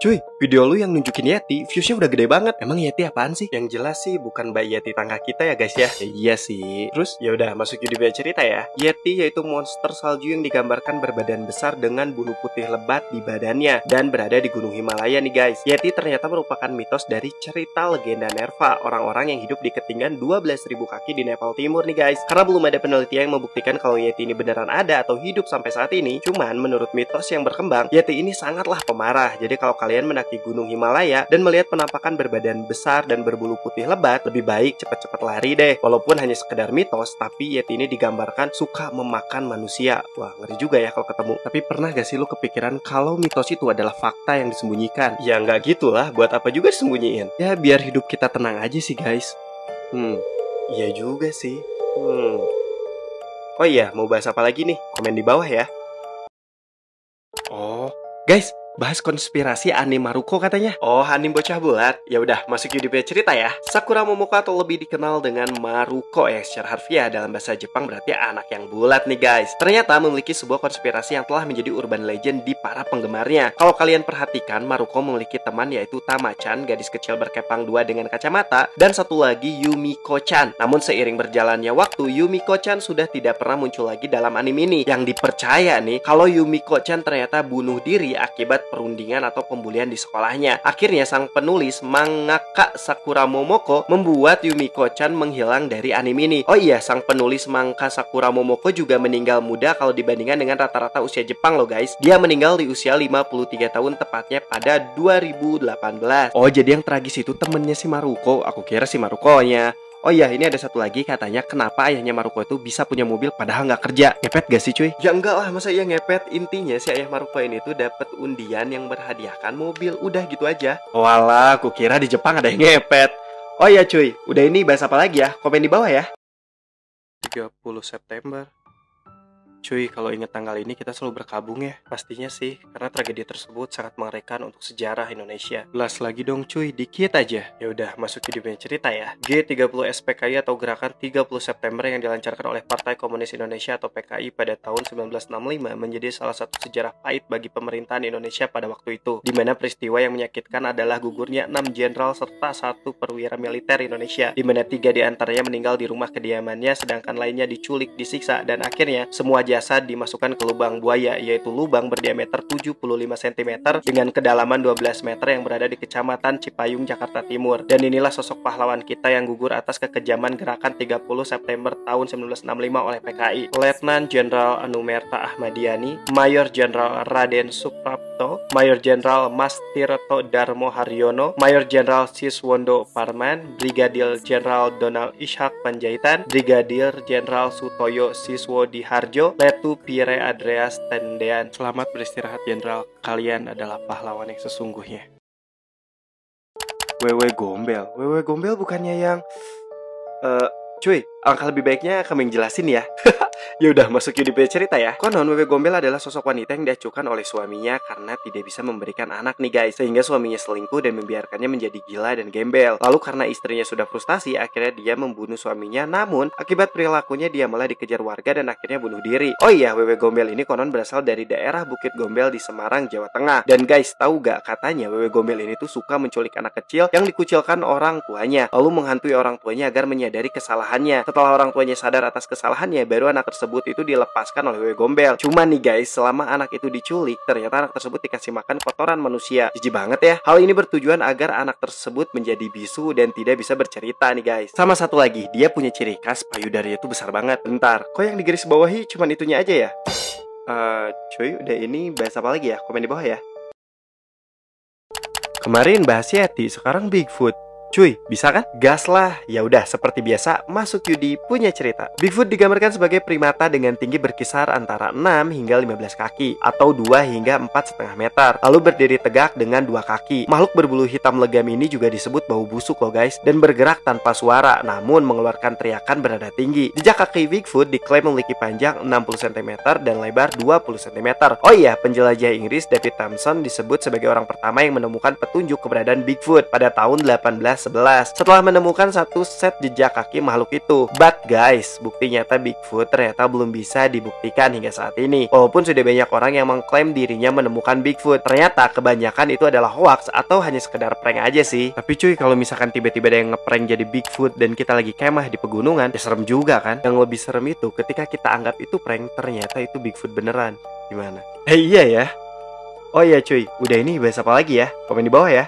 Cuy, video lu yang nunjukin Yeti, viewsnya udah gede banget. Emang Yeti apaan sih? Yang jelas sih bukan Mbak Yeti tangga kita ya guys ya. Iya sih. Terus ya udah masuk video cerita ya. Yeti yaitu monster salju yang digambarkan berbadan besar dengan bulu putih lebat di badannya dan berada di Gunung Himalaya nih guys. Yeti ternyata merupakan mitos dari cerita legenda Nerva, orang-orang yang hidup di ketinggian 12.000 kaki di Nepal Timur nih guys. Karena belum ada penelitian yang membuktikan kalau Yeti ini beneran ada atau hidup sampai saat ini. Cuman menurut mitos yang berkembang, Yeti ini sangatlah pemarah. Jadi kalau kalian mendaki Gunung Himalaya dan melihat penampakan berbadan besar dan berbulu putih lebat, lebih baik cepet-cepet lari deh. Walaupun hanya sekedar mitos, tapi Yeti ini digambarkan suka memakan manusia. Wah, ngeri juga ya kalau ketemu. Tapi pernah gak sih lu kepikiran kalau mitos itu adalah fakta yang disembunyikan? Ya nggak gitulah, buat apa juga disembunyiin? Ya biar hidup kita tenang aja sih guys. Iya juga sih. Oh iya, mau bahas apa lagi nih? Komen di bawah ya. Oh, guys, bahas konspirasi anime Maruko katanya. Oh, anime bocah bulat. Ya udah, masuk video cerita ya. Sakura Momoko atau lebih dikenal dengan Maruko yang secara harfiah dalam bahasa Jepang berarti anak yang bulat nih guys. Ternyata memiliki sebuah konspirasi yang telah menjadi urban legend di para penggemarnya. Kalau kalian perhatikan, Maruko memiliki teman yaitu Tama-chan, gadis kecil berkepang dua dengan kacamata, dan satu lagi Yumiko-chan. Namun seiring berjalannya waktu, Yumiko-chan sudah tidak pernah muncul lagi dalam anime ini. Yang dipercaya nih, kalau Yumiko-chan ternyata bunuh diri akibat perundingan atau pembulian di sekolahnya. Akhirnya sang penulis mangaka Sakura Momoko membuat Yumiko-chan menghilang dari anime ini. Oh iya, sang penulis manga Sakura Momoko juga meninggal muda kalau dibandingkan dengan rata-rata usia Jepang loh guys. Dia meninggal di usia 53 tahun tepatnya pada 2018. Oh, jadi yang tragis itu temennya si Maruko. Aku kira si Maruko-nya. Oh iya, ini ada satu lagi katanya kenapa ayahnya Maruko itu bisa punya mobil padahal nggak kerja. Ngepet gak sih cuy? Ya enggak lah, masa iya ngepet? Intinya si ayah Maruko ini tuh dapat undian yang berhadiahkan mobil. Udah gitu aja. Walah, aku kira di Jepang ada yang ngepet. Oh iya cuy, udah ini bahas apa lagi ya? Komen di bawah ya. 30 September. Cuy, kalau ingat tanggal ini kita selalu berkabung ya. Pastinya sih, karena tragedi tersebut sangat mengerikan untuk sejarah Indonesia. Belas lagi dong cuy, dikit aja. Ya udah, masuk ke dunia cerita ya. G30 SPKI atau Gerakan 30 September yang dilancarkan oleh Partai Komunis Indonesia atau PKI pada tahun 1965 menjadi salah satu sejarah pahit bagi pemerintahan Indonesia pada waktu itu. Di mana peristiwa yang menyakitkan adalah gugurnya 6 jenderal serta 1 perwira militer Indonesia. Di mana 3 diantaranya meninggal di rumah kediamannya, sedangkan lainnya diculik, disiksa, dan akhirnya semua jasad dimasukkan ke lubang buaya, yaitu lubang berdiameter 75 cm dengan kedalaman 12 meter yang berada di Kecamatan Cipayung, Jakarta Timur. Dan inilah sosok pahlawan kita yang gugur atas kekejaman Gerakan 30 September tahun 1965 oleh PKI. Letnan Jenderal Anumerta Ahmadiyani, Mayor Jenderal Raden Suprapto, Mayor Jenderal Mas Tirto Darmo Haryono, Mayor Jenderal Siswondo Parman, Brigadir Jenderal Donald Ishak Panjaitan, Brigadir Jenderal Sutoyo Siswodiharjo, Letu Pire Andreas Tendean. Selamat beristirahat Jenderal, kalian adalah pahlawan yang sesungguhnya. Wewe Gombel. Wewe Gombel bukannya yang cuy, alangkah lebih baiknya kami yang jelasin ya. Ya udah, masuk ke cerita ya. Konon Wewe Gombel adalah sosok wanita yang diacuhkan oleh suaminya karena tidak bisa memberikan anak nih guys, sehingga suaminya selingkuh dan membiarkannya menjadi gila dan gembel. Lalu karena istrinya sudah frustasi, akhirnya dia membunuh suaminya. Namun akibat perilakunya dia malah dikejar warga dan akhirnya bunuh diri. Oh iya, Wewe Gombel ini konon berasal dari daerah Bukit Gombel di Semarang, Jawa Tengah. Dan guys, tahu gak, katanya Wewe Gombel ini tuh suka menculik anak kecil yang dikucilkan orang tuanya, lalu menghantui orang tuanya agar menyadari kesalahannya. Setelah orang tuanya sadar atas kesalahannya, baru anak tersebut itu dilepaskan oleh Wewe Gombel. Cuman nih guys, selama anak itu diculik, ternyata anak tersebut dikasih makan kotoran manusia. Jijik banget ya. Hal ini bertujuan agar anak tersebut menjadi bisu dan tidak bisa bercerita nih guys. Sama satu lagi, dia punya ciri khas payudaranya itu besar banget. Bentar, kok yang digaris bawahi cuman itunya aja ya? Cuy, udah ini bahas apa lagi ya? Komen di bawah ya. Kemarin bahas Yeti, sekarang Bigfoot. Cuy, bisa kan? Gas lah. Ya udah, seperti biasa, masuk Yudi punya cerita. Bigfoot digambarkan sebagai primata dengan tinggi berkisar antara 6 hingga 15 kaki atau 2 hingga 4,5 meter. Lalu berdiri tegak dengan 2 kaki. Makhluk berbulu hitam legam ini juga disebut bau busuk loh guys, dan bergerak tanpa suara namun mengeluarkan teriakan bernada tinggi. Jejak kaki Bigfoot diklaim memiliki panjang 60 cm dan lebar 20 cm. Oh iya, penjelajah Inggris David Thompson disebut sebagai orang pertama yang menemukan petunjuk keberadaan Bigfoot pada tahun 18 11 setelah menemukan satu set jejak kaki makhluk itu. But guys, bukti nyata Bigfoot ternyata belum bisa dibuktikan hingga saat ini. Walaupun sudah banyak orang yang mengklaim dirinya menemukan Bigfoot, ternyata kebanyakan itu adalah hoax atau hanya sekedar prank aja sih. Tapi cuy, kalau misalkan tiba-tiba ada yang ngeprank jadi Bigfoot dan kita lagi kemah di pegunungan, ya serem juga kan? Yang lebih serem itu ketika kita anggap itu prank, ternyata itu Bigfoot beneran. Gimana? Iya ya. Oh iya cuy, udah ini bahas apa lagi ya? Komen di bawah ya.